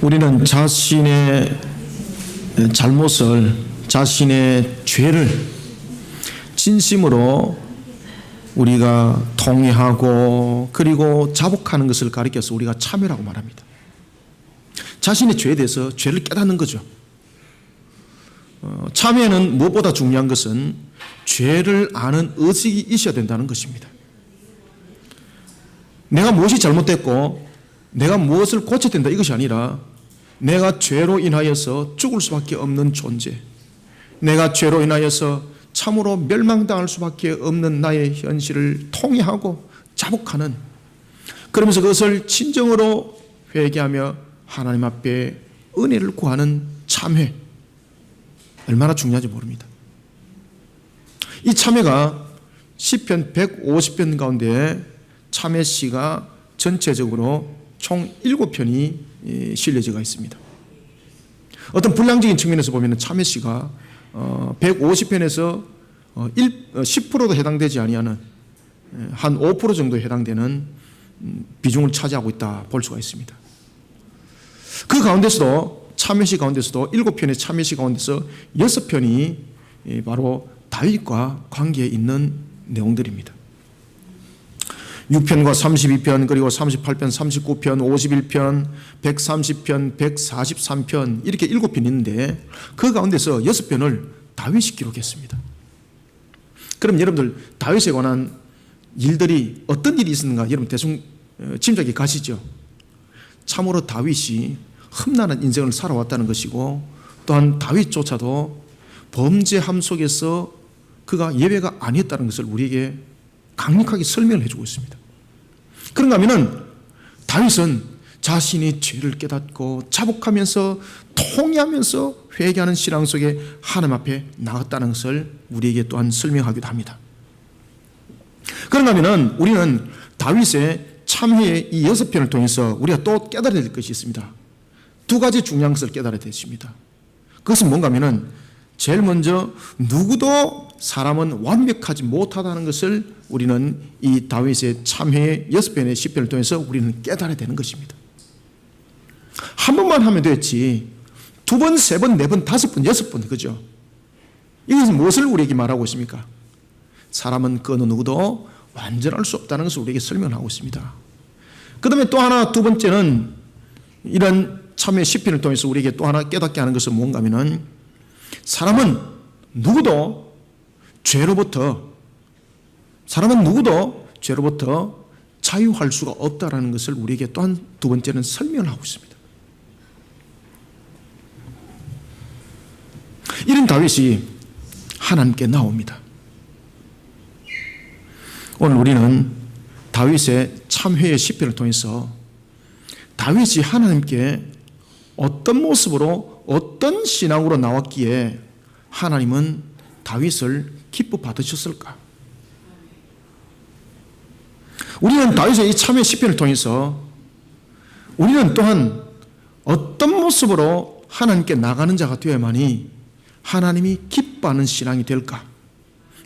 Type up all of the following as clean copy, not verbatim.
우리는 자신의 잘못을, 자신의 죄를 진심으로 우리가 통회하고 그리고 자복하는 것을 가리켜서 우리가 참회라고 말합니다. 자신의 죄에 대해서 죄를 깨닫는 거죠. 참회는 무엇보다 중요한 것은 죄를 아는 의식이 있어야 된다는 것입니다. 내가 무엇이 잘못됐고 내가 무엇을 고쳐야 된다 이것이 아니라 내가 죄로 인하여서 죽을 수밖에 없는 존재, 내가 죄로 인하여서 참으로 멸망당할 수밖에 없는 나의 현실을 통회하고 자복하는, 그러면서 그것을 진정으로 회개하며 하나님 앞에 은혜를 구하는 참회, 얼마나 중요한지 모릅니다. 이 참회가 시편 150편 가운데 참회시가 전체적으로 총 7편이 실려져 있습니다. 어떤 분량적인 측면에서 보면 참회시가 150편에서 10%도 해당되지 아니하는 한 5% 정도에 해당되는 비중을 차지하고 있다 볼 수가 있습니다. 그 가운데서도 참회시 가운데서도 7편의 참회시 가운데서 6편이 바로 다윗과 관계에 있는 내용들입니다. 6편과 32편 그리고 38편, 39편, 51편, 130편, 143편 이렇게 7편이 있는데 그 가운데서 6편을 다윗이 기록했습니다. 그럼 여러분들 다윗에 관한 일들이 어떤 일이 있었는가 여러분 대충 짐작이 가시죠? 참으로 다윗이 험난한 인생을 살아왔다는 것이고 또한 다윗조차도 범죄함 속에서 그가 예외가 아니었다는 것을 우리에게 강력하게 설명을 해주고 있습니다. 그런가 하면은 다윗은 자신이 죄를 깨닫고 자복하면서 통회하면서 회개하는 신앙 속에 하나님 앞에 나갔다는 것을 우리에게 또한 설명하기도 합니다. 그런가 하면은 우리는 다윗의 참회의 이 6편을 통해서 우리가 또 깨달아야 될 것이 있습니다. 두 가지 중요한 것을 깨달아야 되십니다. 그것은 뭔가 하면은 제일 먼저 누구도 사람은 완벽하지 못하다는 것을 우리는 이 다윗의 참회의 6편의 10편을 통해서 우리는 깨달아야 되는 것입니다. 한 번만 하면 됐지 2번, 3번, 4번, 5번, 6번 그죠? 이것은 무엇을 우리에게 말하고 있습니까? 사람은 그 어느 누구도 완전할 수 없다는 것을 우리에게 설명하고 있습니다. 그 다음에 또 하나 두 번째는 이런 참회 10편을 통해서 우리에게 또 하나 깨닫게 하는 것은 뭔가 하면은 사람은 누구도 죄로부터 자유할 수가 없다는 것을 우리에게 또한 두 번째는 설명을 하고 있습니다. 이런 다윗이 하나님께 나옵니다. 오늘 우리는 다윗의 참회의 시편을 통해서 다윗이 하나님께 어떤 모습으로 어떤 신앙으로 나왔기에 하나님은 다윗을 기뻐 받으셨을까? 우리는 다윗의 이 참회 시편을 통해서 우리는 또한 어떤 모습으로 하나님께 나가는 자가 되어야만이 하나님이 기뻐하는 신앙이 될까?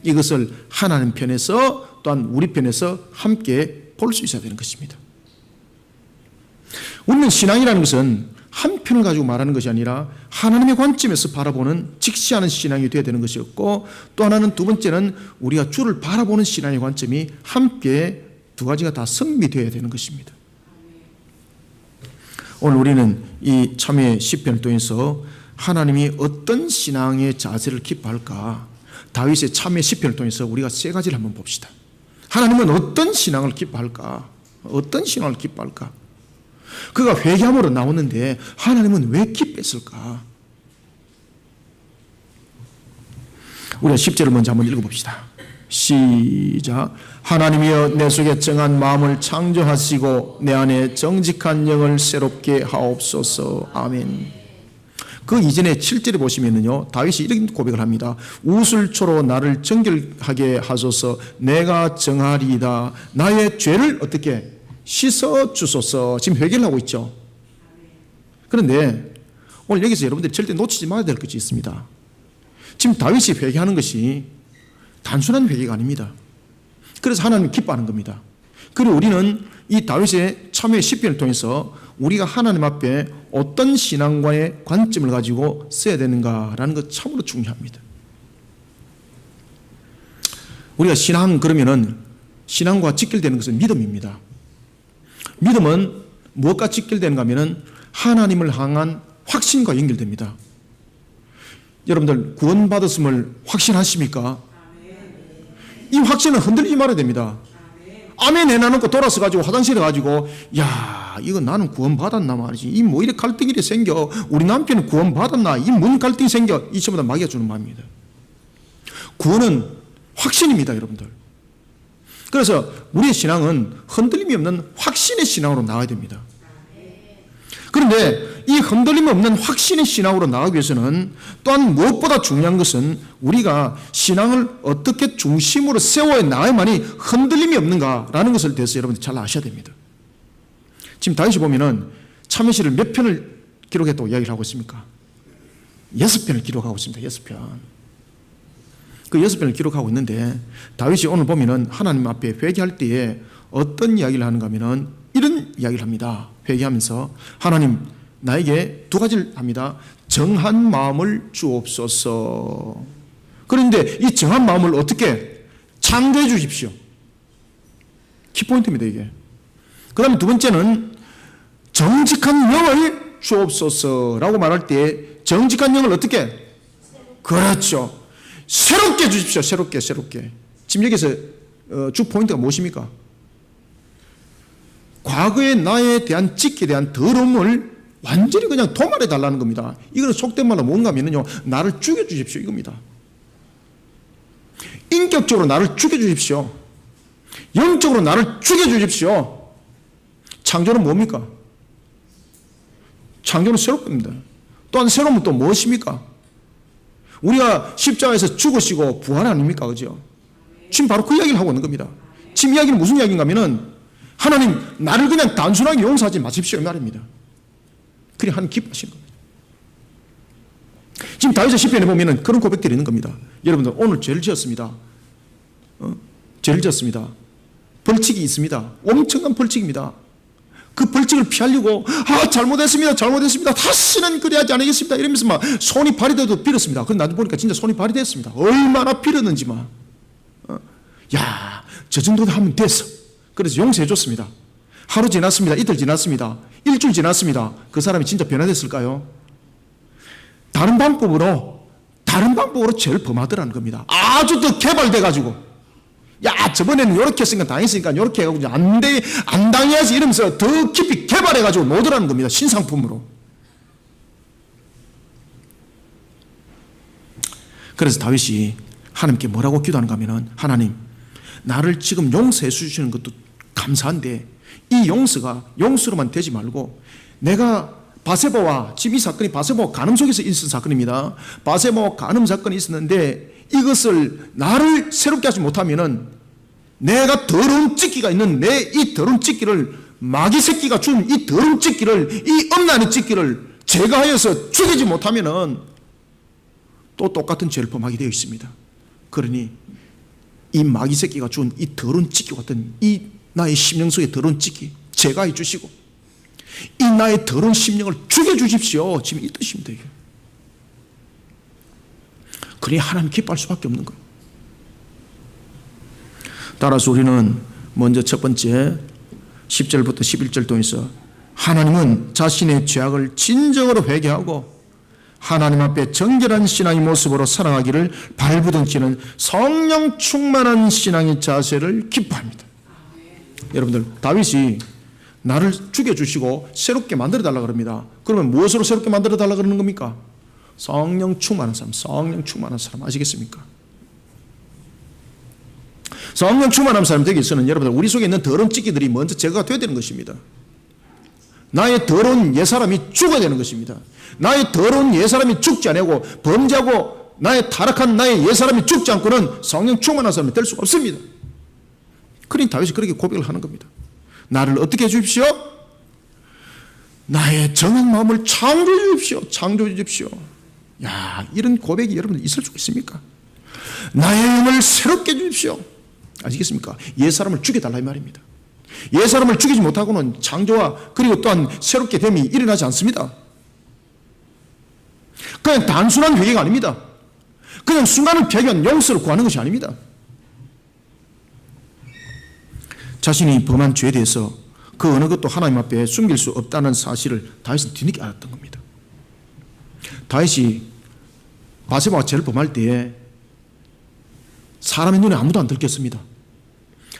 이것을 하나님 편에서 또한 우리 편에서 함께 볼 수 있어야 되는 것입니다. 우리는 신앙이라는 것은 한 편을 가지고 말하는 것이 아니라 하나님의 관점에서 바라보는 직시하는 신앙이 되어야 되는 것이었고, 또 하나는 두 번째는 우리가 주를 바라보는 신앙의 관점이 함께 두 가지가 다 성립되어야 되는 것입니다. 오늘 우리는 이 참회 시편을 통해서 하나님이 어떤 신앙의 자세를 기뻐할까? 다윗의 참회 시편을 통해서 우리가 세 가지를 한번 봅시다. 하나님은 어떤 신앙을 기뻐할까? 어떤 신앙을 기뻐할까? 그가 회개함으로 나오는데 하나님은 왜 기뻐했을까? 우리가 10절을 먼저 한번 읽어봅시다. 시작. 하나님이여 내 속에 정한 마음을 창조하시고 내 안에 정직한 영을 새롭게 하옵소서. 아멘. 그 이전에 7절에 보시면요, 다윗이 이런 고백을 합니다. 우슬초로 나를 정결하게 하소서. 내가 정하리이다. 나의 죄를 어떻게 씻어 주소서. 지금 회개를 하고 있죠. 그런데 오늘 여기서 여러분들이 절대 놓치지 말아야 될 것이 있습니다. 지금 다윗이 회개하는 것이 단순한 회개가 아닙니다. 그래서 하나님이 기뻐하는 겁니다. 그리고 우리는 이 다윗의 참회의 시편을 통해서 우리가 하나님 앞에 어떤 신앙과의 관점을 가지고 써야 되는가라는 것 참으로 중요합니다. 우리가 신앙 그러면은 신앙과 직결되는 것은 믿음입니다. 믿음은 무엇과 직결되는가 하면은 하나님을 향한 확신과 연결됩니다. 여러분들 구원받았음을 확신하십니까? 이 확신은 흔들리지 말아야 됩니다. 아멘 해놔놓고 돌아서 가지고 화장실에 가지고 야 이거 나는 구원받았나 말이지 이 뭐 이렇게 갈등이 생겨 우리 남편은 구원받았나 이 뭔 갈등이 생겨 이 전부 다 마귀가 주는 마음입니다. 구원은 확신입니다 여러분들. 그래서 우리의 신앙은 흔들림이 없는 확신의 신앙으로 나가야 됩니다. 그런데 이 흔들림 없는 확신의 신앙으로 나가기 위해서는 또한 무엇보다 중요한 것은 우리가 신앙을 어떻게 중심으로 세워야 나야만이 흔들림이 없는가라는 것을 대해서 여러분들 잘 아셔야 됩니다. 지금 다윗이 보면은 참회시를 몇 편을 기록했다고 이야기를 하고 있습니까? 6편을 기록하고 있습니다. 6편. 그 6편을 기록하고 있는데 다윗이 오늘 보면은 하나님 앞에 회개할 때에 어떤 이야기를 하는가 하면은 이런 이야기를 합니다. 회개하면서 하나님 나에게 두 가지를 합니다. 정한 마음을 주옵소서. 그런데 이 정한 마음을 어떻게 창조해 주십시오. 키포인트입니다 이게. 그 다음에 두 번째는 정직한 영을 주옵소서라고 말할 때 정직한 영을 어떻게? 그렇죠. 새롭게 주십시오. 새롭게. 지금 여기서 주 포인트가 무엇입니까? 과거의 나에 대한 찍기에 대한 더러움을 완전히 그냥 도말해 달라는 겁니다. 이거는 속된 말로 뭔가 하면요 나를 죽여주십시오 이겁니다. 인격적으로 나를 죽여주십시오. 영적으로 나를 죽여주십시오. 창조는 뭡니까? 창조는 새롭습니다. 또한 새로움은 또 무엇입니까? 우리가 십자가에서 죽으시고 부활 아닙니까? 그죠? 지금 바로 그 이야기를 하고 있는 겁니다. 지금 이야기는 무슨 이야기인가 하면은 하나님 나를 그냥 단순하게 용서하지 마십시오 이 말입니다. 그래 하나님 기뻐하시는 겁니다. 지금 다윗의 시편에 보면은 그런 고백들이 있는 겁니다. 여러분들 오늘 죄를 지었습니다. 죄를 지었습니다. 벌칙이 있습니다. 엄청난 벌칙입니다. 그 벌칙을 피하려고 잘못했습니다. 다시는 그래야지 않겠습니다. 이러면서 막 손이 발이 돼도 빌었습니다. 그런데 나도 보니까 진짜 손이 발이 됐습니다. 얼마나 빌었는지 막. 저 정도도 하면 됐어. 그래서 용서해 줬습니다. 하루 지났습니다. 이틀 지났습니다. 일주일 지났습니다. 그 사람이 진짜 변화됐을까요? 다른 방법으로 죄를 범하더라는 겁니다. 아주 더 개발돼가지고 저번에는 이렇게 했으니까 당했으니까 이렇게 해가지고 안 당해야지 이러면서 더 깊이 개발해가지고 노더라는 겁니다. 신상품으로. 그래서 다윗이 하나님께 뭐라고 기도하는가 하면은 하나님 나를 지금 용서해 주시는 것도 감사한데 이 용서로만 되지 말고 내가 바세바와 지금 이 사건이 바세바와 간음 속에서 있었던 사건입니다. 바세바와 간음 사건이 있었는데 이것을 나를 새롭게 하지 못하면은 내가 더러운 찢기가 있는 내 이 더러운 찢기를 마귀 새끼가 준 이 더러운 찢기를 이 엄란의 찢기를 제가 하여서 죽이지 못하면은 또 똑같은 죄를 범하게 되어 있습니다. 그러니 이 마귀 새끼가 준 이 더러운 찢기 같은 이 나의 심령 속의 더러운 찢기 제가 해주시고 이 나의 더러운 심령을 죽여주십시오. 지금 이 뜻입니다. 이게. 그러니 하나님 기뻐할 수밖에 없는 거예요. 따라서 우리는 먼저 첫 번째 10절부터 11절 통해서 하나님은 자신의 죄악을 진정으로 회개하고 하나님 앞에 정결한 신앙의 모습으로 살아가기를 발부둥키는 성령 충만한 신앙의 자세를 기뻐합니다. 여러분들 다윗이 나를 죽여주시고 새롭게 만들어달라 그럽니다. 그러면 무엇으로 새롭게 만들어달라 그러는 겁니까? 성령 충만한 사람 아시겠습니까? 성령 충만한 사람 되기 위해서는 여러분들 우리 속에 있는 더러운 찌기들이 먼저 제거가 되어야 되는 것입니다. 나의 더러운 옛사람이 죽어야 되는 것입니다. 나의 더러운 옛사람이 죽지 않고 범죄하고 나의 타락한 나의 옛사람이 죽지 않고는 성령 충만한 사람이 될 수가 없습니다. 그러니 다윗이 그렇게 고백을 하는 겁니다. 나를 어떻게 해주십시오? 나의 정한 마음을 창조해 주십시오. 이런 고백이 여러분들 있을 수 있습니까? 나의 영을 새롭게 해주십시오. 아시겠습니까? 옛사람을 죽여달라 이 말입니다. 옛사람을 죽이지 못하고는 창조와 그리고 또한 새롭게 됨이 일어나지 않습니다. 그냥 단순한 회개가 아닙니다. 그냥 순간을 피하기 용서를 구하는 것이 아닙니다. 자신이 범한 죄에 대해서 그 어느 것도 하나님 앞에 숨길 수 없다는 사실을 다윗은 뒤늦게 알았던 겁니다. 다윗이 바세바와 죄를 범할 때에 사람의 눈에 아무도 안 들켰습니다.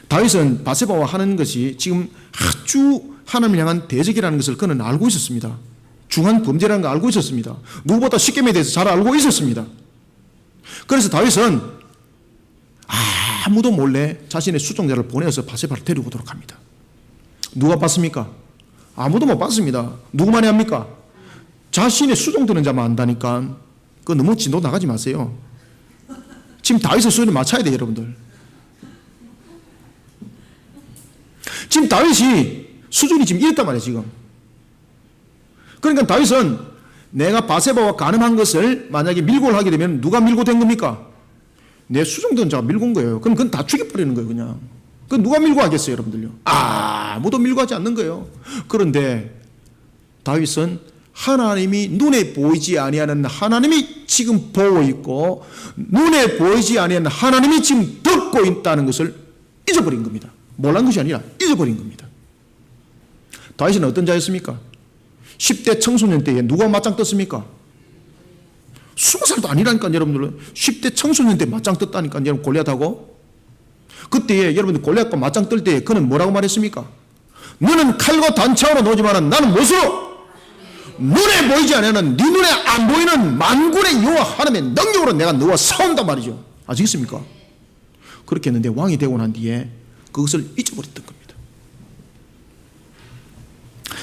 다윗은 바세바와 하는 것이 지금 아주 하나님을 향한 대적이라는 것을 그는 알고 있었습니다. 중한 범죄라는 걸 알고 있었습니다. 누구보다 십계명에 대해서 잘 알고 있었습니다. 그래서 다윗은 아무도 몰래 자신의 수종자를 보내서 바세바를 데리고 오도록 합니다. 누가 봤습니까? 아무도 못 봤습니다. 누구만이 합니까? 자신의 수종드는 자만 안다니까. 그거 너무 진도 나가지 마세요. 지금 다윗의 수준을 맞춰야 돼요, 여러분들. 지금 다윗이 수준이 지금 이랬단 말이에요, 지금. 그러니까 다윗은 내가 바세바와 간음한 것을 만약에 밀고를 하게 되면 누가 밀고 된 겁니까? 내 수종된 자가 밀고 온 거예요. 그럼 그건 다 죽여버리는 거예요, 그냥. 그건 누가 밀고 하겠어요, 여러분들요? 아무도 밀고 하지 않는 거예요. 그런데 다윗은 하나님이 눈에 보이지 아니하는 하나님이 지금 보고 있고 눈에 보이지 아니하는 하나님이 지금 듣고 있다는 것을 잊어버린 겁니다. 몰란 것이 아니라 잊어버린 겁니다. 다윗은 어떤 자였습니까? 10대 청소년 때에 누가 맞짱 떴습니까? 20살도 아니라니까 여러분들. 10대 청소년 때 맞짱 떴다니까 여러분. 골리앗하고 그때에 여러분들 골리앗과 맞짱 뜰 때 그는 뭐라고 말했습니까? 너는 칼과 단창으로 놓지만 나는 무엇으로? 눈에 보이지 않는 네 눈에 안 보이는 만군의 여호와 하나님의 능력으로 내가 너와 싸운단 말이죠. 아시겠습니까? 그렇게 했는데 왕이 되고 난 뒤에 그것을 잊어버렸던 겁니다.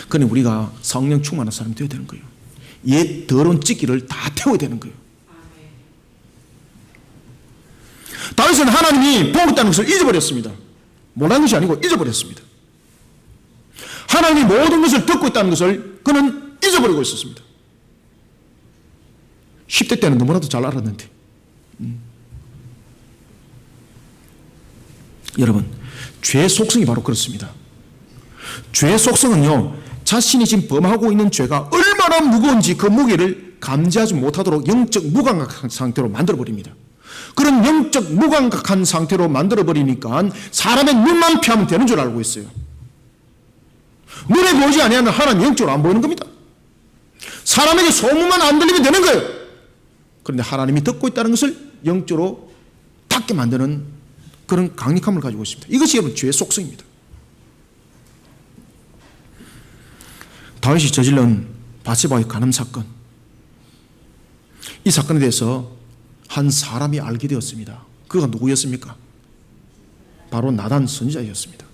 그러니 우리가 성령 충만한 사람이 되어야 되는 거예요. 옛 더러운 찌기를 다 태워야 되는 거예요. 다윗은 하나님이 보고 있다는 것을 잊어버렸습니다. 몰라는 것이 아니고 잊어버렸습니다. 하나님이 모든 것을 듣고 있다는 것을 그는 잊어버리고 있었습니다. 10대 때는 너무나도 잘 알았는데. 여러분, 죄의 속성이 바로 그렇습니다. 죄의 속성은요, 자신이 지금 범하고 있는 죄가 얼마나 무거운지 그 무게를 감지하지 못하도록 영적 무감각한 상태로 만들어버립니다. 그런 영적 무감각한 상태로 만들어버리니까 사람의 눈만 피하면 되는 줄 알고 있어요. 눈에 보이지 아니하는 하나님 영적으로 안 보이는 겁니다. 사람에게 소문만 안 들리면 되는 거예요. 그런데 하나님이 듣고 있다는 것을 영적으로 닫게 만드는 그런 강력함을 가지고 있습니다. 이것이 여러분 죄의 속성입니다. 다윗이 저질른 바세바의 간음 사건, 이 사건에 대해서 한 사람이 알게 되었습니다. 그가 누구였습니까? 바로 나단 선지자였습니다.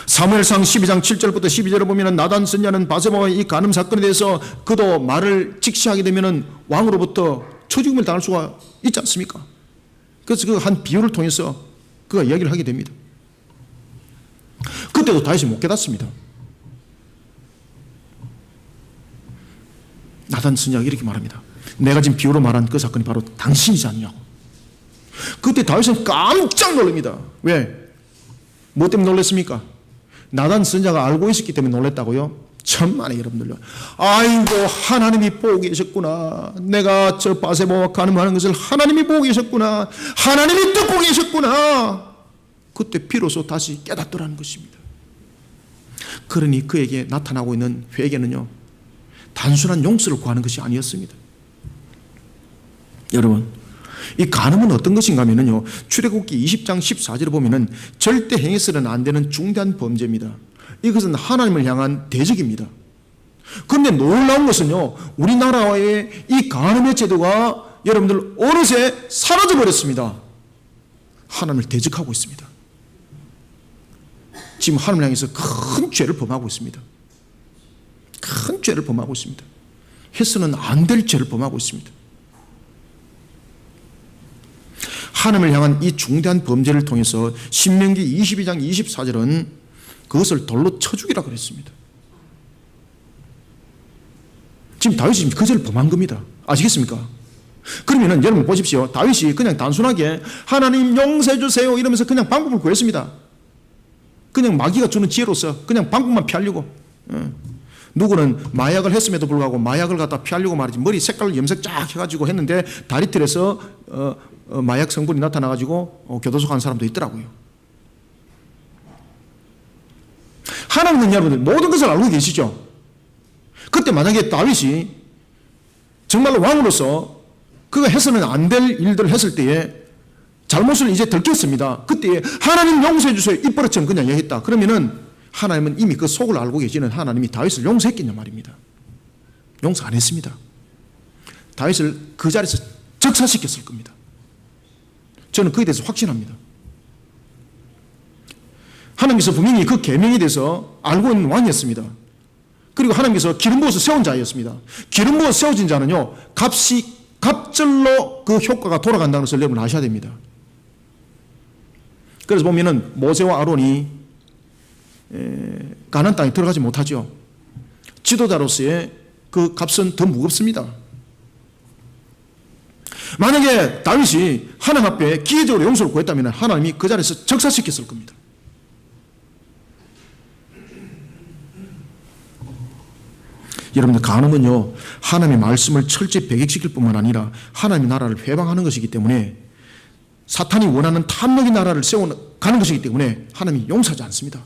사무엘상 12장 7절부터 12절을 보면 나단 선지자는 바세바의 이 간음 사건에 대해서 그도 말을 직시하게 되면 왕으로부터 처죽음을 당할 수가 있지 않습니까? 그래서 그 한 비유를 통해서 그가 이야기를 하게 됩니다. 그때도 다윗이 못 깨닫습니다. 나단 선지자가 이렇게 말합니다. 내가 지금 비유로 말한 그 사건이 바로 당신이지 않냐고. 그때 다윗은 깜짝 놀랍니다. 왜? 뭐 때문에 놀랐습니까? 나단 선지자가 알고 있었기 때문에 놀랐다고요? 천만에 여러분들요. 아이고 하나님이 보고 계셨구나. 내가 저 바세바와 간음하는 것을 하나님이 보고 계셨구나. 하나님이 듣고 계셨구나. 그때 비로소 다시 깨닫더라는 것입니다. 그러니 그에게 나타나고 있는 회개는요, 단순한 용서를 구하는 것이 아니었습니다. 여러분, 이 간음은 어떤 것인가 하면요, 출애굽기 20장 14절을 보면은 절대 행해서는 안 되는 중대한 범죄입니다. 이것은 하나님을 향한 대적입니다. 그런데 놀라운 것은요, 우리나라의 이 간음의 제도가 여러분들 어느새 사라져 버렸습니다. 하나님을 대적하고 있습니다. 지금 하나님을 향해서 큰 죄를 범하고 있습니다. 큰 죄를 범하고 있습니다. 해서는 안 될 죄를 범하고 있습니다. 하나님을 향한 이 중대한 범죄를 통해서 신명기 22장 24절은 그것을 돌로 쳐 죽이라 그랬습니다. 지금 다윗이 그 죄를 범한 겁니다. 아시겠습니까? 그러면은 여러분 보십시오. 다윗이 그냥 단순하게 하나님 용서해 주세요 이러면서 그냥 방법을 구했습니다. 그냥 마귀가 주는 지혜로서 그냥 방법만 피하려고. 누구는 마약을 했음에도 불구하고 마약을 갖다 피하려고 말이지 머리 색깔을 염색 쫙 해가지고 했는데 다리틀에서 마약 성분이 나타나가지고 교도소 간 사람도 있더라고요. 하나님은 여러분들 모든 것을 알고 계시죠. 그때 만약에 다윗이 정말로 왕으로서 그가 해서는 안 될 일들을 했을 때에 잘못을 이제 들켰습니다. 그때 하나님 용서해 주세요 입버릇처럼 그냥 얘기했다. 그러면은 하나님은 이미 그 속을 알고 계시는 하나님이 다윗을 용서했겠냐 말입니다. 용서 안 했습니다. 다윗을 그 자리에서 적사시켰을 겁니다. 저는 그에 대해서 확신합니다. 하나님께서 분명히 그 계명에 대해서 알고 있는 왕이었습니다. 그리고 하나님께서 기름 부어서 세운 자였습니다. 기름 부어서 세워진 자는요 갑절로 그 효과가 돌아간다는 것을 여러분 아셔야 됩니다. 그래서 보면은 모세와 아론이 가나안 땅에 들어가지 못하죠. 지도자로서의 그 값은 더 무겁습니다. 만약에 다윗이 하나님 앞에 기계적으로 용서를 구했다면 하나님이 그 자리에서 적사시켰을 겁니다. 여러분들 간음은요 하나님의 말씀을 철저히 배격시킬 뿐만 아니라 하나님의 나라를 회방하는 것이기 때문에 사탄이 원하는 탐욕의 나라를 세워가는 것이기 때문에 하나님이 용서하지 않습니다.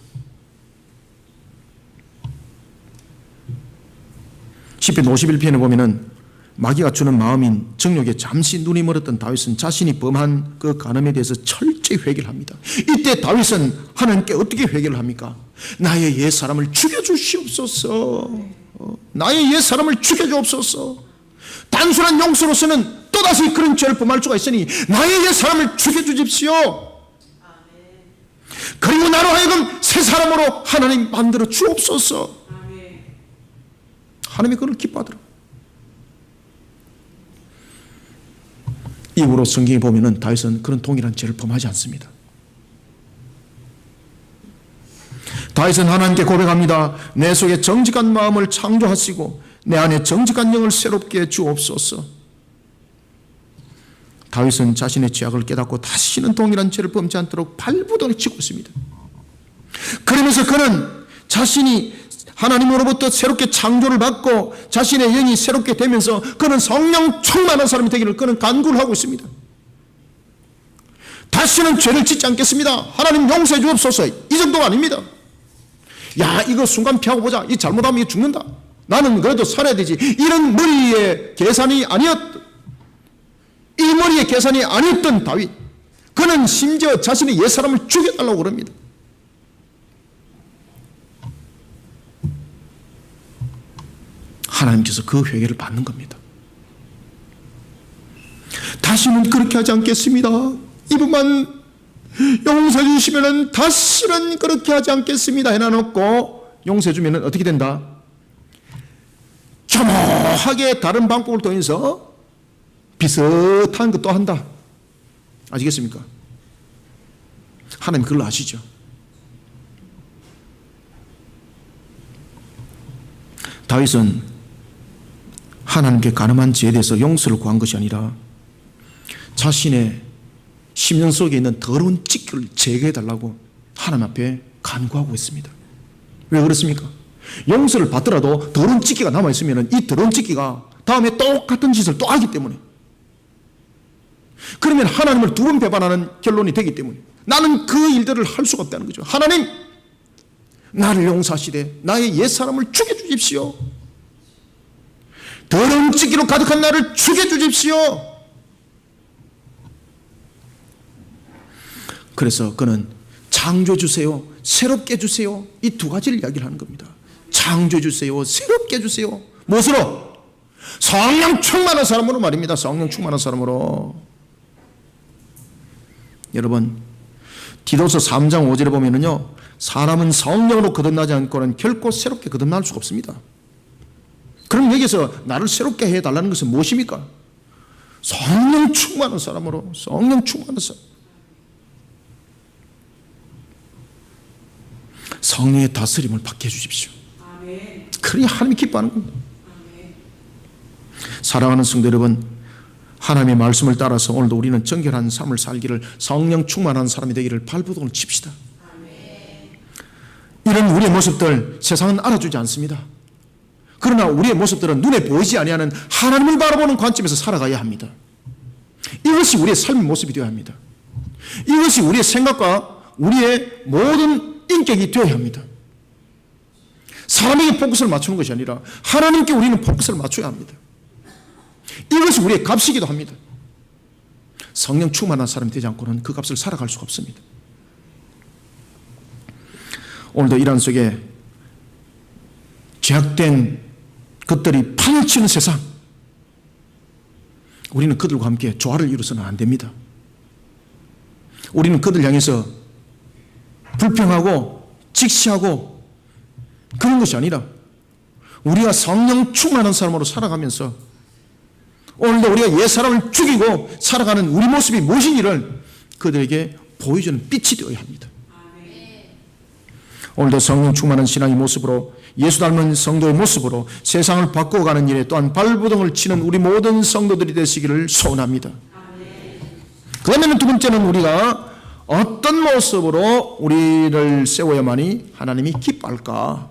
시편 51편에 보면은 마귀가 주는 마음인 정욕에 잠시 눈이 멀었던 다윗은 자신이 범한 그 간음에 대해서 철저히 회개를 합니다. 이때 다윗은 하나님께 어떻게 회개를 합니까? 나의 옛사람을 죽여주시옵소서. 나의 옛사람을 죽여주옵소서. 단순한 용서로서는 또다시 그런 죄를 범할 수가 있으니 나의 옛사람을 죽여주십시오. 그리고 나로 하여금 새 사람으로 하나님 만들어 주옵소서. 하나님이 그걸 기뻐하더라고요. 이후로 성경에 보면은 다윗은 그런 동일한 죄를 범하지 않습니다. 다윗은 하나님께 고백합니다. 내 속에 정직한 마음을 창조하시고 내 안에 정직한 영을 새롭게 주옵소서. 다윗은 자신의 죄악을 깨닫고 다시는 동일한 죄를 범지 않도록 발부둥을 치고 있습니다. 그러면서 그는 자신이 하나님으로부터 새롭게 창조를 받고 자신의 영이 새롭게 되면서 그는 성령 충만한 사람이 되기를 그는 간구를 하고 있습니다. 다시는 죄를 짓지 않겠습니다. 하나님 용서해 주옵소서. 이 정도가 아닙니다. 야 이거 순간 피하고 보자. 이 잘못하면 죽는다. 나는 그래도 살아야 되지. 이런 머리의 계산이 아니었던 이 머리의 계산이 아니었던 다윗. 그는 심지어 자신의 옛사람을 죽여달라고 그럽니다. 하나님께서 그 회개를 받는 겁니다. 다시는 그렇게 하지 않겠습니다. 이분만 용서해 주시면 다시는 그렇게 하지 않겠습니다 해놔놓고 용서해 주면 어떻게 된다? 조모하게 다른 방법을 통해서 비슷한 것도 한다. 아시겠습니까? 하나님 그걸 아시죠? 다윗은 하나님께 간음한 죄에 대해서 용서를 구한 것이 아니라 자신의 심령 속에 있는 더러운 찌꺼를 제거해달라고 하나님 앞에 간구하고 있습니다. 왜 그렇습니까? 용서를 받더라도 더러운 찌꺼가 남아있으면 이 더러운 찌꺼가 다음에 똑같은 짓을 또 하기 때문에 그러면 하나님을 두 번 배반하는 결론이 되기 때문에 나는 그 일들을 할 수가 없다는 거죠. 하나님 나를 용서하시되 나의 옛사람을 죽여주십시오. 더러운 찌기로 가득한 나를 죽여주십시오. 그래서 그는 창조해주세요, 새롭게 해주세요, 이 두 가지를 이야기를 하는 겁니다. 창조해주세요, 새롭게 해주세요. 무엇으로? 성령 충만한 사람으로 말입니다. 성령 충만한 사람으로. 여러분 디도서 3장 5절에 보면은요 사람은 성령으로 거듭나지 않고는 결코 새롭게 거듭날 수가 없습니다. 그럼 여기서 나를 새롭게 해달라는 것은 무엇입니까? 성령 충만한 사람으로. 성령 충만한 사람. 성령의 다스림을 받게 해주십시오. 그래야 하나님이 기뻐하는 겁니다. 사랑하는 성도 여러분, 하나님의 말씀을 따라서 오늘도 우리는 정결한 삶을 살기를, 성령 충만한 사람이 되기를 발부둥을 칩시다. 이런 우리의 모습들 세상은 알아주지 않습니다. 그러나 우리의 모습들은 눈에 보이지 아니하는 하나님을 바라보는 관점에서 살아가야 합니다. 이것이 우리의 삶의 모습이 되어야 합니다. 이것이 우리의 생각과 우리의 모든 인격이 되어야 합니다. 사람에게 포커스를 맞추는 것이 아니라 하나님께 우리는 포커스를 맞춰야 합니다. 이것이 우리의 값이기도 합니다. 성령 충만한 사람이 되지 않고는 그 값을 살아갈 수가 없습니다. 오늘도 이란 속에 죄악된 것들이 판치는 세상, 우리는 그들과 함께 조화를 이루어서는 안 됩니다. 우리는 그들 향해서 불평하고 직시하고 그런 것이 아니라 우리가 성령 충만한 사람으로 살아가면서 오늘도 우리가 옛사람을 죽이고 살아가는 우리 모습이 무엇인지를 그들에게 보여주는 빛이 되어야 합니다. 오늘도 성령 충만한 신앙의 모습으로 예수 닮은 성도의 모습으로 세상을 바꿔가는 일에 또한 발부동을 치는 우리 모든 성도들이 되시기를 소원합니다. 그러면 두 번째는 우리가 어떤 모습으로 우리를 세워야만이 하나님이 기뻐할까?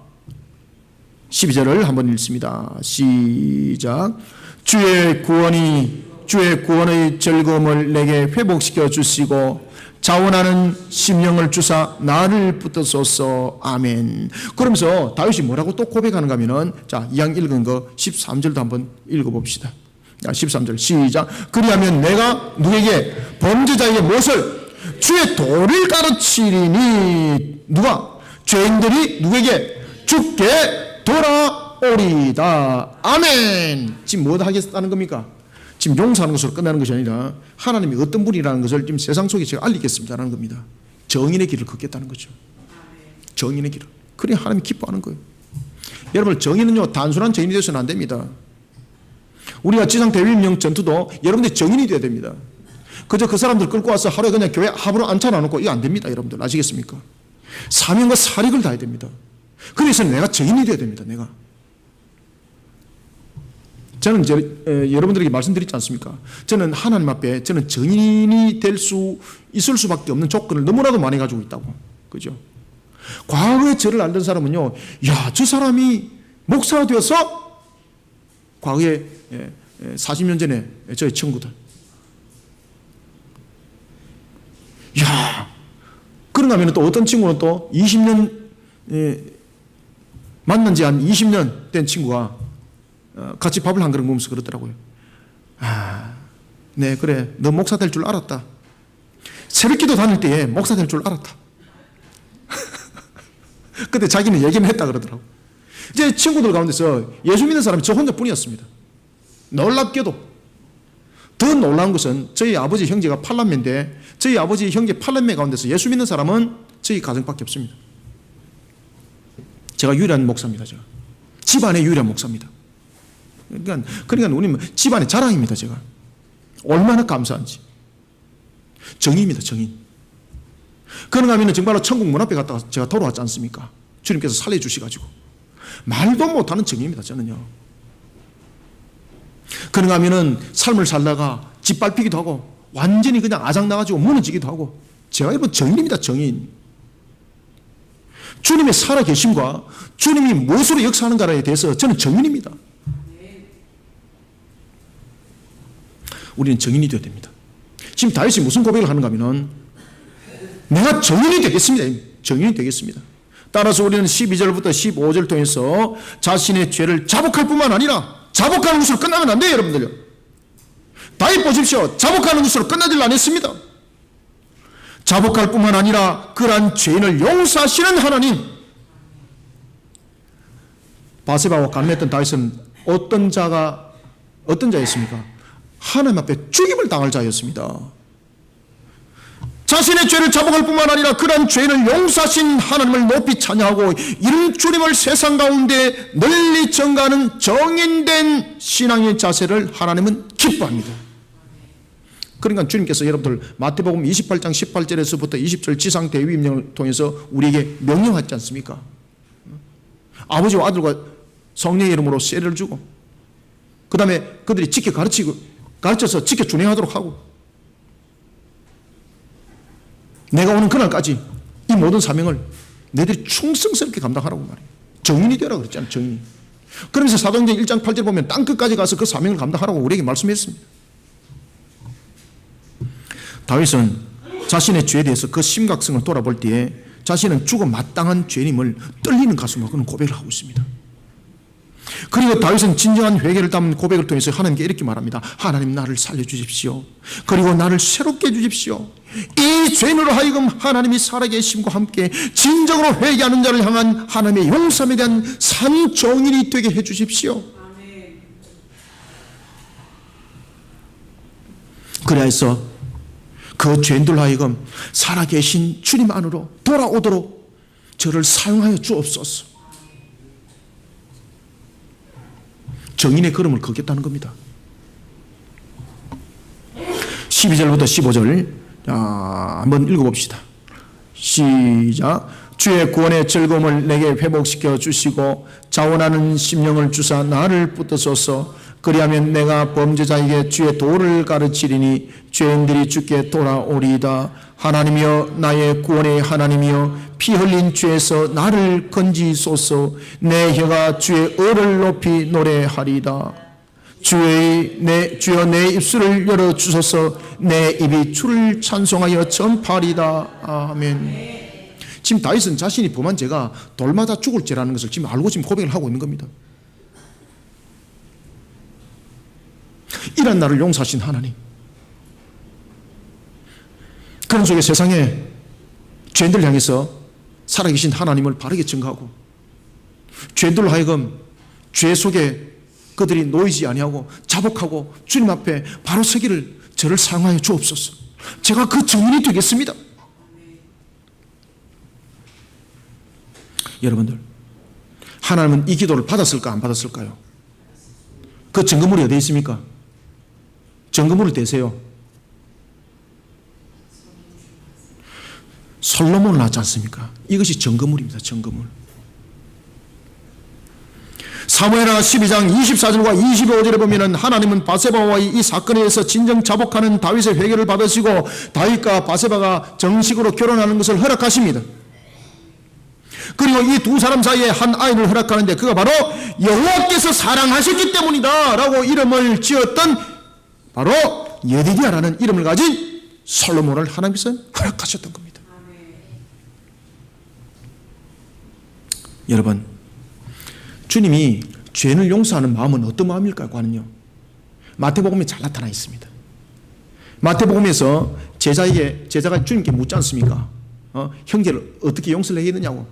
12절을 한번 읽습니다. 시작. 주의 구원의 즐거움을 내게 회복시켜 주시고 자원하는 심령을 주사 나를 붙드소서. 아멘. 그러면서 다윗이 뭐라고 또 고백하는가 하면은, 자, 이왕 읽은 거 13절도 한번 읽어봅시다. 13절 시작. 그리하면 내가 누구에게 범죄자에게 무엇을 주의 도를 가르치리니 누가 죄인들이 누구에게 죽게 돌아오리다. 아멘. 지금 뭐 하겠다는 겁니까? 지금 용서하는 것으로 끝나는 것이 아니라 하나님이 어떤 분이라는 것을 지금 세상 속에 제가 알리겠습니다라는 겁니다. 정인의 길을 걷겠다는 거죠. 정인의 길을. 그래 하나님이 기뻐하는 거예요. 여러분, 정인은요 단순한 정인이 되어서는 안 됩니다. 우리가 지상 대위임령 전투도 여러분들이 정인이 되어야 됩니다. 그저 그 사람들 끌고 와서 하루에 그냥 교회 합으로 앉혀놔놓고 이거 안 됩니다. 여러분들 아시겠습니까? 사명과 사력을 다해야 됩니다. 그래서 내가 정인이 되어야 됩니다. 내가. 저는 이제 여러분들에게 말씀드리지 않습니까? 저는 하나님 앞에 저는 정인이 될 수 있을 수밖에 없는 조건을 너무나도 많이 가지고 있다고. 그죠? 과거에 저를 알던 사람은요, 야, 저 사람이 목사가 되어서 과거에 40년 전에 저희 친구들, 야, 그런가 하면 또 어떤 친구는 또 20년 만난 지 한 20년 된 친구가 같이 밥을 한 그릇 먹으면서 그러더라고요. 아, 네, 그래. 너 목사 될 줄 알았다. 새벽기도 다닐 때에 목사 될 줄 알았다. 그때 자기는 얘기는 했다 그러더라고. 이제 친구들 가운데서 예수 믿는 사람이 저 혼자뿐이었습니다. 놀랍게도 더 놀라운 것은 저희 아버지 형제가 8남매인데 저희 아버지 형제 8남매 가운데서 예수 믿는 사람은 저희 가정밖에 없습니다. 제가 유일한 목사입니다. 제가 집안의 유일한 목사입니다. 그러니까 우리는 집안의 자랑입니다. 제가 얼마나 감사한지. 정의입니다. 정의. 그런가 하면 정말로 천국 문 앞에 갔다가 제가 돌아왔지 않습니까? 주님께서 살려주셔가지고 말도 못하는 정의입니다. 저는요. 그런가 하면은 삶을 살다가 짓밟히기도 하고 완전히 그냥 아작나가지고 무너지기도 하고 제가 이번 정의입니다. 정의. 주님의 살아계심과 주님이 무엇으로 역사하는가에 대해서 저는 정인입니다. 우리는 정인이 되어야 됩니다. 지금 다윗이 무슨 고백을 하는가 하면 내가 정인이 되겠습니다. 정인이 되겠습니다. 따라서 우리는 12절부터 15절 통해서 자신의 죄를 자복할 뿐만 아니라 자복하는 것으로 끝나면 안 돼요. 여러분들요. 다윗 보십시오. 자복하는 것으로 끝나질 않았습니다. 자복할 뿐만 아니라 그러한 죄인을 용서하시는 하나님. 바세바와 간음했던 다윗은 어떤 자였습니까? 하나님 앞에 죽임을 당할 자였습니다. 자신의 죄를 자복할 뿐만 아니라 그러한 죄인을 용서하신 하나님을 높이 찬양하고 이런 주님을 세상 가운데 널리 전가하는 정인된 신앙의 자세를 하나님은 기뻐합니다. 그러니까 주님께서 여러분들 마태복음 28장 18절에서부터 20절 지상 대위임령을 통해서 우리에게 명령하지 않습니까? 아버지와 아들과 성령의 이름으로 세례를 주고 그 다음에 그들이 가르쳐서 지켜 준행하도록 하고 내가 오는 그날까지 이 모든 사명을 너희들이 충성스럽게 감당하라고 말해요. 정인이 되라 그랬잖아요. 정인. 그러면서 사도행전 1장 8절 보면 땅끝까지 가서 그 사명을 감당하라고 우리에게 말씀했습니다. 다윗은 자신의 죄에 대해서 그 심각성을 돌아볼 때에 자신은 죽어 마땅한 죄인임을 떨리는 가슴으로 그는 고백을 하고 있습니다. 그리고 다윗은 진정한 회개를 담은 고백을 통해서 하나님께 이렇게 말합니다. 하나님, 나를 살려주십시오. 그리고 나를 새롭게 해주십시오. 이 죄인으로 하여금 하나님이 살아계심과 함께 진정으로 회개하는 자를 향한 하나님의 용서함에 대한 산 정인이 되게 해주십시오. 그래서 그 죄인들로 하여금 살아계신 주님 안으로 돌아오도록 저를 사용하여 주옵소서. 정인의 걸음을 걷겠다는 겁니다. 12절부터 15절 한번 읽어봅시다. 시작. 주의 구원의 즐거움을 내게 회복시켜 주시고 자원하는 심령을 주사 나를 붙드소서. 그리하면 내가 범죄자에게 주의 도를 가르치리니 죄인들이 주께 돌아오리이다. 하나님이여, 나의 구원의 하나님이여, 피 흘린 죄에서 나를 건지소서. 내 혀가 주의 의를 높이 노래하리이다. 주여, 내 입술을 열어주소서. 내 입이 주를 찬송하여 전파하리이다. 아멘. 지금 다윗은 자신이 범한 죄가 돌마다 죽을 죄라는 것을 지금 알고 지금 고백을 하고 있는 겁니다. 이런 나를 용서하신 하나님, 그런 속에 세상에 죄인들 향해서 살아계신 하나님을 바르게 증거하고 죄인들로 하여금 죄 속에 그들이 놓이지 아니하고 자복하고 주님 앞에 바로 서기를 저를 사용하여 주옵소서. 제가 그 증인이 되겠습니다. 여러분들, 하나님은 이 기도를 받았을까 안 받았을까요? 그 증거물이 어디에 있습니까? 증거물을 대세요. 솔로몬을 낳지 않습니까? 이것이 증거물입니다. 증거물. 사무엘하 12장 24절과 25절에 보면 하나님은 바세바와의 이 사건에 대해서 진정 자복하는 다윗의 회개를 받으시고 다윗과 바세바가 정식으로 결혼하는 것을 허락하십니다. 그리고 이 두 사람 사이에 한 아이를 허락하는데 그가 바로 여호와께서 사랑하셨기 때문이다 라고 이름을 지었던 바로 여디디아라는 이름을 가진 솔로몬을 하나님께서 허락하셨던 겁니다. 여러분, 주님이 죄를 용서하는 마음은 어떤 마음일까요? 그거는요, 마태복음에 잘 나타나 있습니다. 마태복음에서 제자가 주님께 묻지 않습니까? 형제를 어떻게 용서를 해야 되냐고.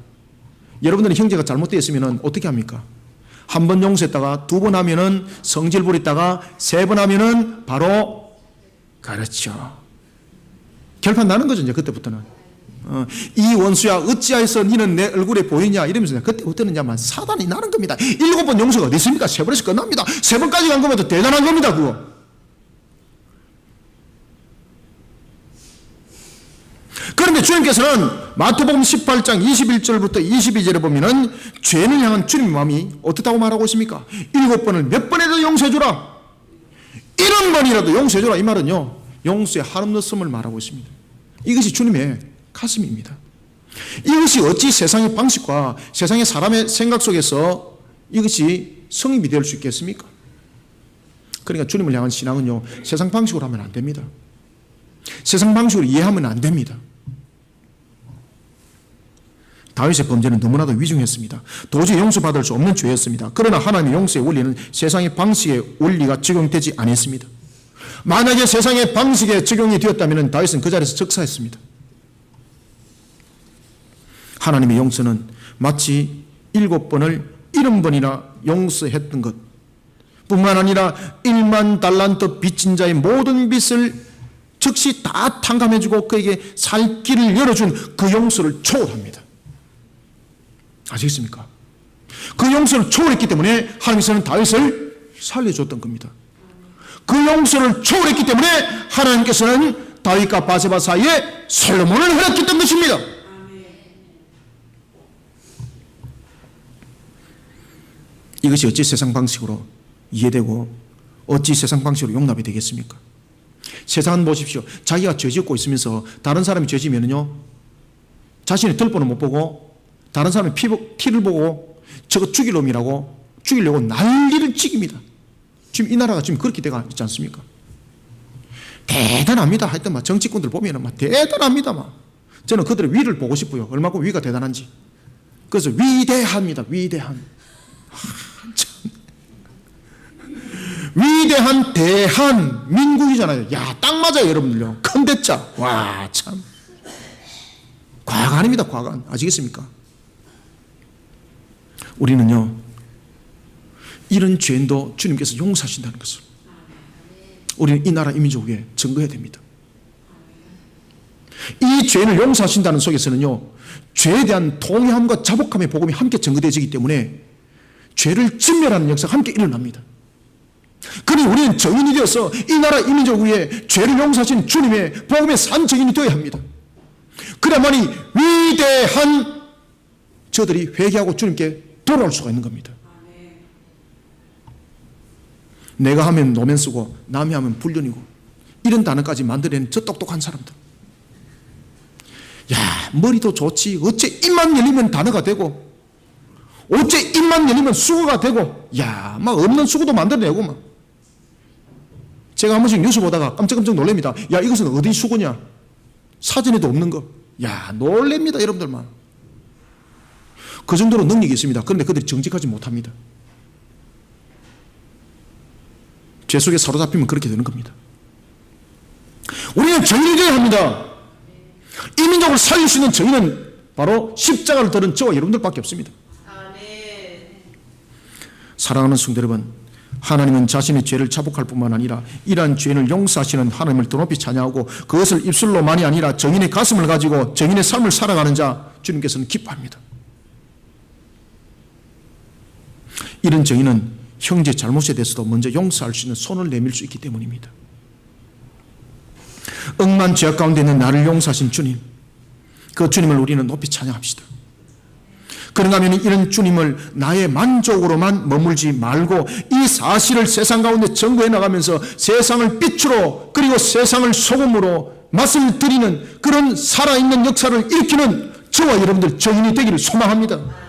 여러분들은 형제가 잘못되어 있으면 어떻게 합니까? 한 번 용서했다가 두 번 하면은 성질 부렸다가 세 번 하면은 바로 그렇죠. 결판 나는 거죠. 이제 그때부터는 이 원수야 어찌하여서 너는 내 얼굴에 보이냐 이러면서 그때부터는 사단이 나는 겁니다. 7번 용서가 어디 있습니까? 3번에서 끝납니다. 3번까지 간 거면 더 대단한 겁니다. 그거. 그런데 주님께서는 마태복음 18장 21절부터 22절에 보면은 죄인을 향한 주님의 마음이 어떻다고 말하고 있습니까? 7번을 몇 번이라도 용서해주라. 70번이라도 용서해주라. 이 말은요, 용서의 한없음을 말하고 있습니다. 이것이 주님의 가슴입니다. 이것이 어찌 세상의 방식과 세상의 사람의 생각 속에서 이것이 성립이 될 수 있겠습니까? 그러니까 주님을 향한 신앙은요, 세상 방식으로 하면 안 됩니다. 세상 방식으로 이해하면 안 됩니다. 다윗의 범죄는 너무나도 위중했습니다. 도저히 용서받을 수 없는 죄였습니다. 그러나 하나님의 용서의 원리는 세상의 방식의 원리가 적용되지 않았습니다. 만약에 세상의 방식에 적용이 되었다면 다윗은 그 자리에서 즉사했습니다. 하나님의 용서는 마치 7번을 70번이나 용서했던 것 뿐만 아니라 1만 달란트 빚진 자의 모든 빚을 즉시 다 탕감해주고 그에게 살 길을 열어준 그 용서를 초월합니다. 아시겠습니까? 그 용서를 초월했기 때문에 하나님께서는 다윗을 살려줬던 겁니다. 그 용서를 초월했기 때문에 하나님께서는 다윗과 바세바 사이에 솔로몬을 허락했던 것입니다. 이것이 어찌 세상 방식으로 이해되고 어찌 세상 방식으로 용납이 되겠습니까? 세상은 보십시오. 자기가 죄 짓고 있으면서 다른 사람이 죄 지면요, 자신의 덜보는 못 보고 다른 사람의 피를 보고 저거 죽일 놈이라고 죽이려고 난리를 찍입니다. 지금 이 나라가 지금 그렇게 되고 있지 않습니까? 대단합니다. 하여튼 막 정치꾼들 보면은 막 대단합니다. 막 저는 그들의 위를 보고 싶어요. 얼마큼 위가 대단한지. 그래서 위대합니다. 위대한. 참. 위대한 대한민국이잖아요. 야, 딱 맞아요, 여러분들요. 큰 대자. 와, 참. 과간입니다, 과간. 아시겠습니까? 우리는요, 이런 죄인도 주님께서 용서하신다는 것을 우리는 이 나라 이 민족 위에 증거해야 됩니다. 이 죄를 용서하신다는 속에서는요, 죄에 대한 통회함과 자복함의 복음이 함께 증거되어지기 때문에 죄를 진멸하는 역사가 함께 일어납니다. 그러니 우리는 증인이 되어서 이 나라 이 민족 위에 죄를 용서하신 주님의 복음의 산 증인이 되어야 합니다. 그래야만이 위대한 저들이 회개하고 주님께 돌아올 수가 있는 겁니다. 내가 하면 노면 쓰고 남이 하면 불륜이고 이런 단어까지 만들어낸 저 똑똑한 사람들. 야, 머리도 좋지. 어째 입만 열리면 단어가 되고 어째 입만 열리면 수고가 되고, 야, 막 없는 수고도 만들어내고 막. 제가 한 번씩 뉴스 보다가 깜짝깜짝 놀랍니다. 야, 이것은 어디 수고냐? 사전에도 없는 거. 야, 놀랍니다, 여러분들만. 그 정도로 능력이 있습니다. 그런데 그들이 정직하지 못합니다. 죄 속에 사로잡히면 그렇게 되는 겁니다. 우리는 정의를 해야 합니다. 이 민족을 살릴 수 있는 정의는 바로 십자가를 들은 저와 여러분들밖에 없습니다. 사랑하는 성도 여러분, 하나님은 자신의 죄를 자복할 뿐만 아니라 이러한 죄를 용서하시는 하나님을 더 높이 찬양하고 그것을 입술로만이 아니라 정인의 가슴을 가지고 정인의 삶을 살아가는 자 주님께서는 기뻐합니다. 이런 정의는 형제 잘못에 대해서도 먼저 용서할 수 있는 손을 내밀 수 있기 때문입니다. 억만 죄악 가운데 있는 나를 용서하신 주님, 그 주님을 우리는 높이 찬양합시다. 그런가 하면 이런 주님을 나의 만족으로만 머물지 말고 이 사실을 세상 가운데 전거해 나가면서 세상을 빛으로 그리고 세상을 소금으로 맛을 드리는 그런 살아있는 역사를 일으키는 저와 여러분들 정인이 되기를 소망합니다.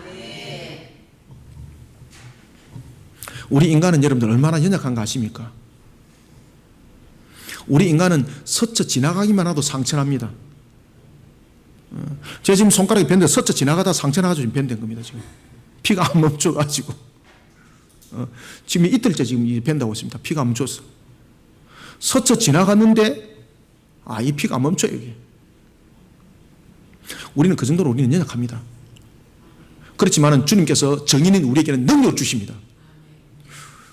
우리 인간은 여러분들 얼마나 연약한가 아십니까? 우리 인간은 스쳐 지나가기만 해도 상처납니다. 제가 지금 손가락이 밴데 스쳐 지나가다 상처나가지고 지금 밴된 겁니다. 지금 피가 안 멈춰가지고 지금 이틀째 지금 밴다고 있습니다. 피가 안 멈춰서 스쳐 지나갔는데 이 피가 안 멈춰요. 이게. 우리는 그 정도로 우리는 연약합니다. 그렇지만 주님께서 정인인 우리에게는 능력을 주십니다.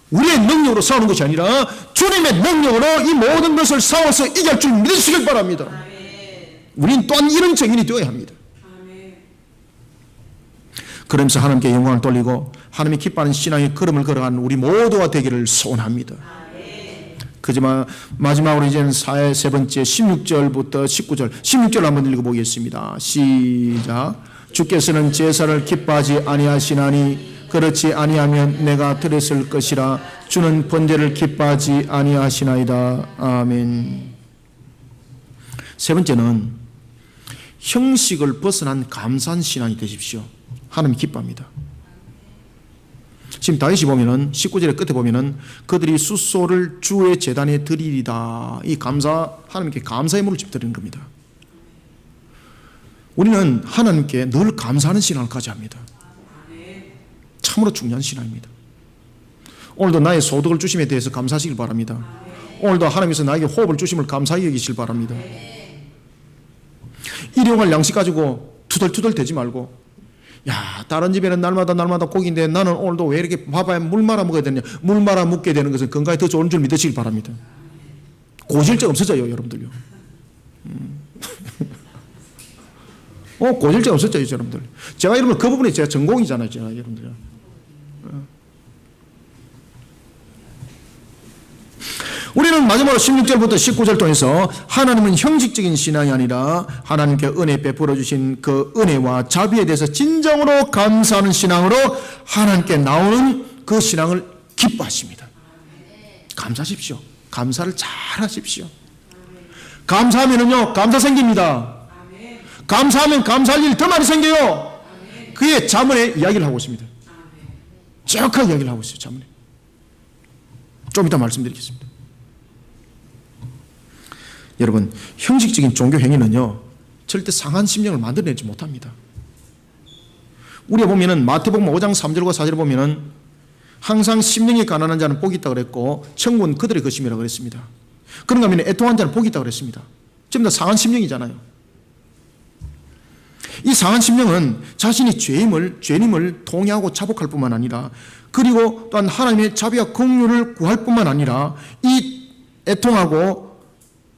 우리의 능력으로 싸우는 것이 아니라 주님의 능력으로 이 모든 것을 싸워서 이길 줄 믿으시길 바랍니다. 우리는 또한 이런 정인이 되어야 합니다. 그러면서 하나님께 영광을 돌리고 하나님이 기뻐하는 신앙의 걸음을 걸어가는 우리 모두가 되기를 소원합니다. 그지만 마지막으로 이제는 세 번째 16절부터 19절 16절 한번 읽어보겠습니다. 시작. 주께서는 제사를 기뻐하지 아니하시나니 그렇지 아니하면 내가 드렸을 것이라. 주는 번제를 기뻐하지 아니하시나이다. 아멘. 세 번째는 형식을 벗어난 감사한 신앙이 되십시오. 하나님 기뻐합니다. 지금 다윗이 보면은 19절의 끝에 보면은 그들이 숫소를 주의 제단에 드리리다. 이 하나님께 감사의 물을 드리는 겁니다. 우리는 하나님께 늘 감사하는 신앙을 가져야 합니다. 참으로 중요한 신앙입니다. 오늘도 나의 소득을 주심에 대해서 감사하시길 바랍니다. 오늘도 하나님께서 나에게 호흡을 주심을 감사히 여기실 바랍니다. 일용할 양식 가지고 투덜투덜 대지 말고, 야, 다른 집에는 날마다 고기인데 나는 오늘도 왜 이렇게 밥에 물 말아 먹어야 되냐. 물 말아 먹게 되는 것은 건강에 더 좋은 줄 믿으시길 바랍니다. 고질증 없어져요, 여러분들요. 고질증 없어져요, 여러분들. 제가 여러분 그 부분에 제가 전공이잖아요, 제가 여러분들. 우리는 마지막으로 16절부터 19절 통해서 하나님은 형식적인 신앙이 아니라 하나님께 은혜 베풀어 주신 그 은혜와 자비에 대해서 진정으로 감사하는 신앙으로 하나님께 나오는 그 신앙을 기뻐하십니다. 감사하십시오. 감사를 잘 하십시오. 감사하면은요, 감사 생깁니다. 감사하면 감사할 일 더 많이 생겨요. 그의 잠언에 이야기를 하고 있습니다. 정확하게 이야기를 하고 있어요. 잠언에. 좀 이따 말씀드리겠습니다. 여러분, 형식적인 종교 행위는요 절대 상한 심령을 만들어내지 못합니다. 우리가 보면은 마태복음 5장 3절과 4절에 보면은 항상 심령이 가난한 자는 복이 있다고 그랬고 천국은 그들의 것임이라고 그랬습니다. 그런가 하면 애통한 자는 복이 있다고 그랬습니다. 전부 다 상한 심령이잖아요. 이 상한 심령은 자신이 죄님을 통회하고 자복할 뿐만 아니라 그리고 또한 하나님의 자비와 긍휼을 구할 뿐만 아니라 이 애통하고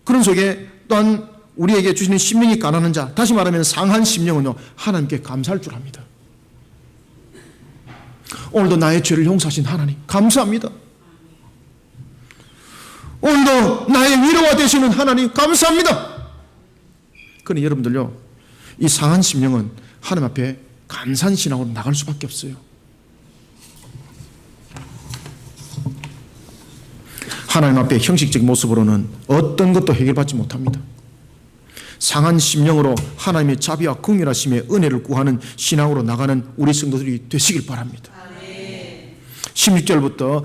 그런 속에 또한 우리에게 주시는 심령이 가난한 자, 다시 말하면 상한 심령은요 하나님께 감사할 줄 압니다. 오늘도 나의 죄를 용서하신 하나님 감사합니다. 오늘도 나의 위로가 되시는 하나님 감사합니다. 그러니 여러분들요 이 상한 심령은 하나님 앞에 감사한 신앙으로 나갈 수밖에 없어요. 하나님 앞에 형식적인 모습으로는 어떤 것도 해결받지 못합니다. 상한 심령으로 하나님의 자비와 긍휼하심의 은혜를 구하는 신앙으로 나가는 우리 성도들이 되시길 바랍니다. 16절부터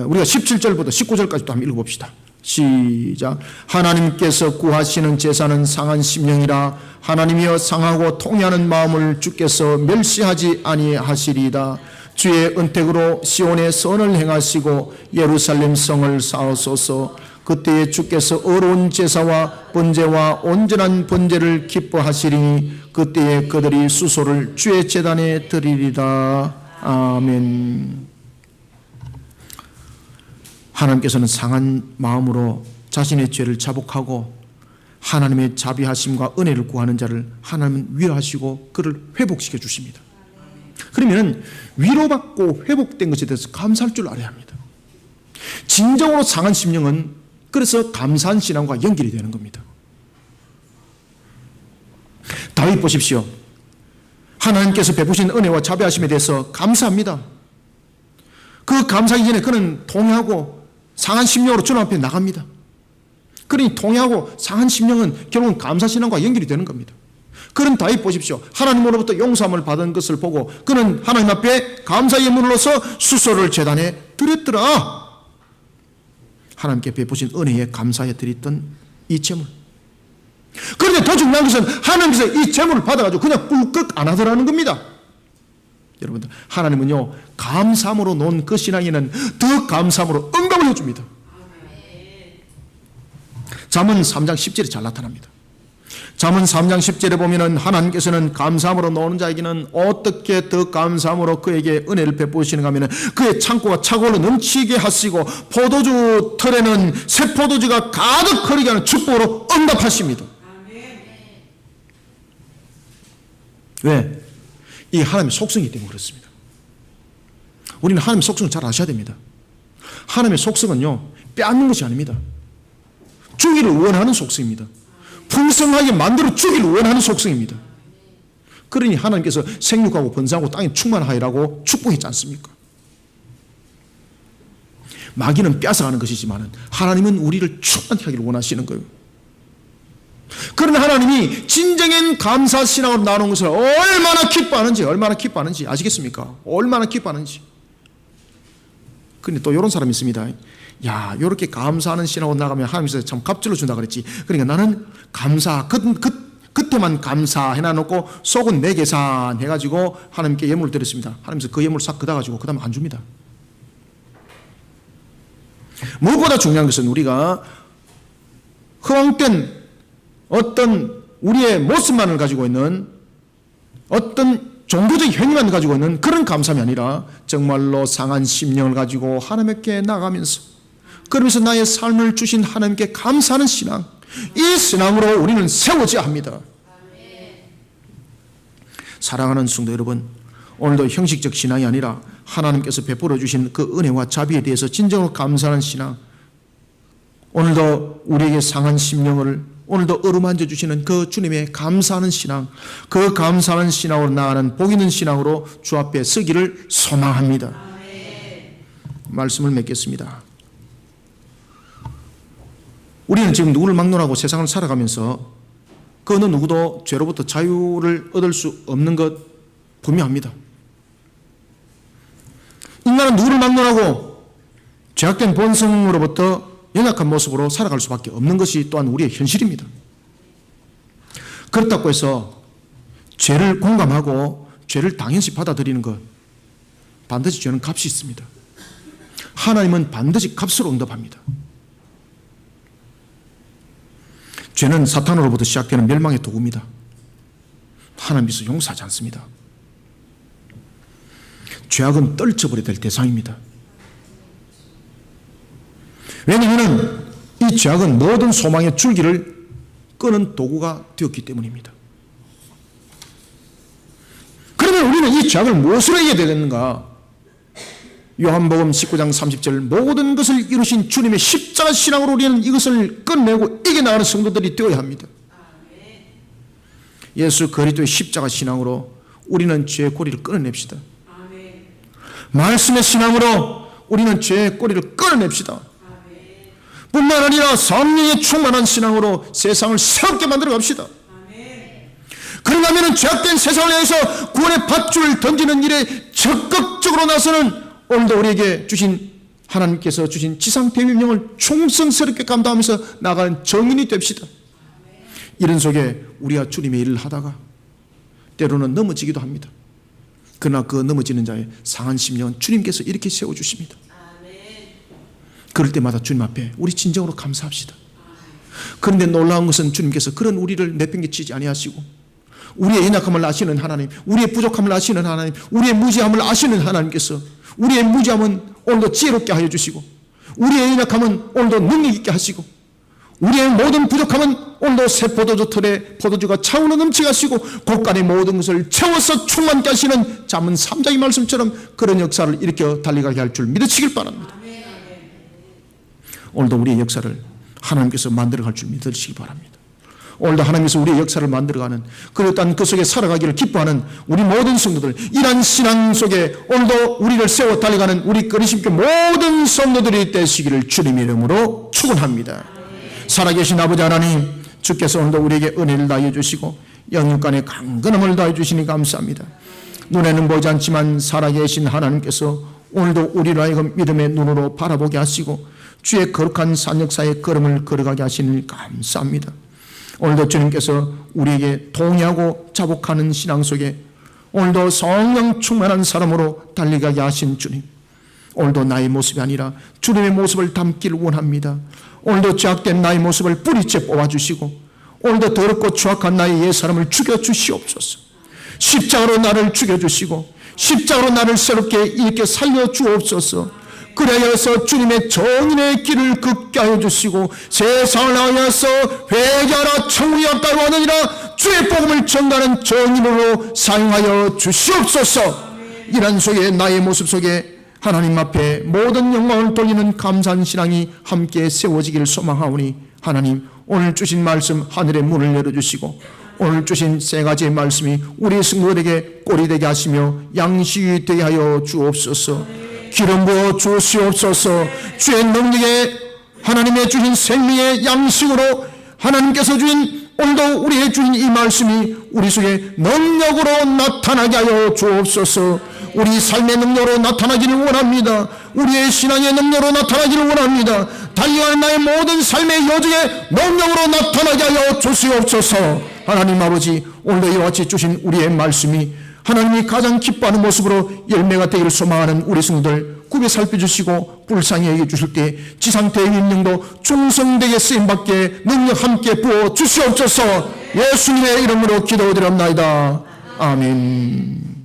우리가 17절부터 19절까지도 한번 읽어봅시다. 시작. 하나님께서 구하시는 제사는 상한 심령이라 하나님이여 상하고 통회하는 마음을 주께서 멸시하지 아니하시리이다. 주의 은택으로 시온의 선을 행하시고 예루살렘 성을 쌓으소서. 그때에 주께서 어려운 제사와 번제와 온전한 번제를 기뻐하시리니 그때에 그들이 수소를 주의 제단에 드리리다. 아멘. 하나님께서는 상한 마음으로 자신의 죄를 자복하고 하나님의 자비하심과 은혜를 구하는 자를 하나님은 위로하시고 그를 회복시켜 주십니다. 그러면 위로받고 회복된 것에 대해서 감사할 줄 알아야 합니다. 진정으로 상한 심령은 그래서 감사한 신앙과 연결이 되는 겁니다. 다윗 보십시오. 하나님께서 베푸신 은혜와 자비하심에 대해서 감사합니다. 그 감사하기 전에 그는 통회하고 상한 심령으로 주님 앞에 나갑니다. 그러니 통회하고 상한 심령은 결국은 감사신앙과 연결이 되는 겁니다. 그런 다윗 보십시오. 하나님으로부터 용서함을 받은 것을 보고 그는 하나님 앞에 감사 예물로서 수소를 제단에 드렸더라. 하나님께 베푸신 은혜에 감사해 드렸던 이 제물. 그런데 더 중요한 것은 하나님께서 이 제물을 받아가지고 그냥 꿀꺽 안 하더라는 겁니다. 여러분들, 하나님은요 감사함으로 놓은 그 신앙에는 더 감사함으로 응답을 해줍니다. 잠언 3장 10절에 잘 나타납니다. 잠언 3장 10절에 보면은 하나님께서는 감사함으로 놓는 자에게는 어떻게 더 감사함으로 그에게 은혜를 베푸시는가 하면은 그의 창고가 차고로 넘치게 하시고 포도주 털에는 새 포도주가 가득 흐르게 하는 축복으로 응답하십니다. 왜? 이 하나님의 속성이기 때문에 그렇습니다. 우리는 하나님의 속성을 잘 아셔야 됩니다. 하나님의 속성은요 빼앗는 것이 아닙니다. 주기를 원하는 속성입니다. 풍성하게 만들어 주기를 원하는 속성입니다. 그러니 하나님께서 생육하고 번성하고 땅에 충만하리라고 축복했지 않습니까? 마귀는 뺏어가는 것이지만 하나님은 우리를 충만하게 하기를 원하시는 거예요. 그러나 하나님이 진정한 감사신앙으로 나오는 것을 얼마나 기뻐하는지 아시겠습니까? 얼마나 기뻐하는지. 그런데 또 이런 사람이 있습니다. 야, 이렇게 감사하는 신앙으로 나가면 하나님께서 참 갑절로 준다 그랬지. 그러니까 나는 감사, 그때만 감사해놔놓고 속은 내 계산 해가지고 하나님께 예물을 드렸습니다. 하나님께서 그 예물을 싹 걷어가지고 그 다음 안 줍니다. 무엇보다 중요한 것은 우리가 허황된 어떤 우리의 모습만을 가지고 있는 어떤 종교적 행위만 가지고 있는 그런 감사함이 아니라 정말로 상한 심령을 가지고 하나님께 나가면서 그러면서 나의 삶을 주신 하나님께 감사하는 신앙, 이 신앙으로 우리는 세워져야 합니다. 사랑하는 성도 여러분, 오늘도 형식적 신앙이 아니라 하나님께서 베풀어 주신 그 은혜와 자비에 대해서 진정으로 감사하는 신앙, 오늘도 우리에게 상한 심령을 오늘도 어루만져 주시는 그 주님의 감사하는 신앙, 그 감사하는 신앙으로 나아가는 복 있는 신앙으로 주 앞에 서기를 소망합니다. 말씀을 맺겠습니다. 우리는 지금 누구를 막론하고 세상을 살아가면서 그 어느 누구도 죄로부터 자유를 얻을 수 없는 것, 분명합니다. 인간은 누구를 막론하고 죄악된 본성으로부터 연약한 모습으로 살아갈 수밖에 없는 것이 또한 우리의 현실입니다. 그렇다고 해서 죄를 공감하고 죄를 당연시 받아들이는 것, 반드시 죄는 값이 있습니다. 하나님은 반드시 값으로 응답합니다. 죄는 사탄으로부터 시작되는 멸망의 도구입니다. 하나님께서 용서하지 않습니다. 죄악은 떨쳐버려야 될 대상입니다. 왜냐하면 이 죄악은 모든 소망의 줄기를 끄는 도구가 되었기 때문입니다. 그러면 우리는 이 죄악을 무엇으로 이겨야 되겠는가? 요한복음 19장 30절 모든 것을 이루신 주님의 십자가 신앙으로 우리는 이것을 끝내고 이겨나가는 성도들이 되어야 합니다. 예수 그리스도의 십자가 신앙으로 우리는 죄의 꼬리를 끊어냅시다. 말씀의 신앙으로 우리는 죄의 꼬리를 끊어냅시다. 뿐만 아니라 성령의 충만한 신앙으로 세상을 새롭게 만들어 갑시다. 그런가 하면 죄악된 세상을 향해서 구원의 밧줄을 던지는 일에 적극적으로 나서는 오늘도 우리에게 주신 하나님께서 주신 지상 대명령을 충성스럽게 감당하면서 나가는 정인이 됩시다. 이런 속에 우리가 주님의 일을 하다가 때로는 넘어지기도 합니다. 그러나 그 넘어지는 자의 상한 심령은 주님께서 이렇게 세워주십니다. 그럴 때마다 주님 앞에 우리 진정으로 감사합시다. 그런데 놀라운 것은 주님께서 그런 우리를 내팽개치지 아니하시고 우리의 연약함을 아시는 하나님, 우리의 부족함을 아시는 하나님, 우리의 무지함을 아시는 하나님께서 우리의 무지함은 오늘도 지혜롭게 하여 주시고 우리의 연약함은 오늘도 능력 있게 하시고 우리의 모든 부족함은 오늘도 새 포도주 틀에 포도주가 차오르 넘치게 하시고 곳간의 모든 것을 채워서 충만케 하시는 잠언 3장의 말씀처럼 그런 역사를 일으켜 달려가게 할 줄 믿으시길 바랍니다. 오늘도 우리의 역사를 하나님께서 만들어갈 줄 믿으시기 바랍니다. 오늘도 하나님께서 우리의 역사를 만들어가는 그리고 또한 그 속에 살아가기를 기뻐하는 우리 모든 성도들, 이러한 신앙 속에 오늘도 우리를 세워 달려가는 우리 그리스도의 모든 성도들이 되시기를 주님의 이름으로 축원합니다. 살아계신 아버지 하나님, 주께서 오늘도 우리에게 은혜를 다해 주시고 영육간의 강건함을 다해 주시니 감사합니다. 눈에는 보이지 않지만 살아계신 하나님께서 오늘도 우리를 하여금 믿음의 눈으로 바라보게 하시고 주의 거룩한 산역사의 걸음을 걸어가게 하시니 감사합니다. 오늘도 주님께서 우리에게 동의하고 자복하는 신앙 속에 오늘도 성령 충만한 사람으로 달려가게 하신 주님, 오늘도 나의 모습이 아니라 주님의 모습을 담기를 원합니다. 오늘도 죄악된 나의 모습을 뿌리째 뽑아주시고 오늘도 더럽고 추악한 나의 옛사람을 죽여주시옵소서. 십자가로 나를 죽여주시고 십자가로 나를 새롭게 이렇게 살려주옵소서. 그래서 주님의 정인의 길을 걷게 하여 주시고 세상을 향하여서 회개하라 천국이 없다고 하느니라 주의 복음을 전가하는 정인으로 사용하여 주시옵소서. 이런 속에 나의 모습 속에 하나님 앞에 모든 영광을 돌리는 감사한 신앙이 함께 세워지기를 소망하오니 하나님, 오늘 주신 말씀 하늘의 문을 열어주시고 오늘 주신 세 가지의 말씀이 우리 성도들에게 꼬리 되게 하시며 양식이 되게 하여 주옵소서. 기름 부어 주시옵소서. 주의 능력에 하나님의 주신 생명의 양식으로 하나님께서 주신 오늘도 우리의 주신 이 말씀이 우리 속에 능력으로 나타나게 하여 주옵소서. 우리 삶의 능력으로 나타나기를 원합니다. 우리의 신앙의 능력으로 나타나기를 원합니다. 달려가는 나의 모든 삶의 여정에 능력으로 나타나게 하여 주시옵소서. 하나님 아버지, 오늘도 이와 같이 주신 우리의 말씀이 하나님이 가장 기뻐하는 모습으로 열매가 되기를 소망하는 우리 성도들 굽에 살펴주시고 불쌍히 여겨 주실 때 지상태의 인령도 충성되게 쓰임받게 능력 함께 부어 주시옵소서. 예수님의 이름으로 기도드렸나이다. 아멘.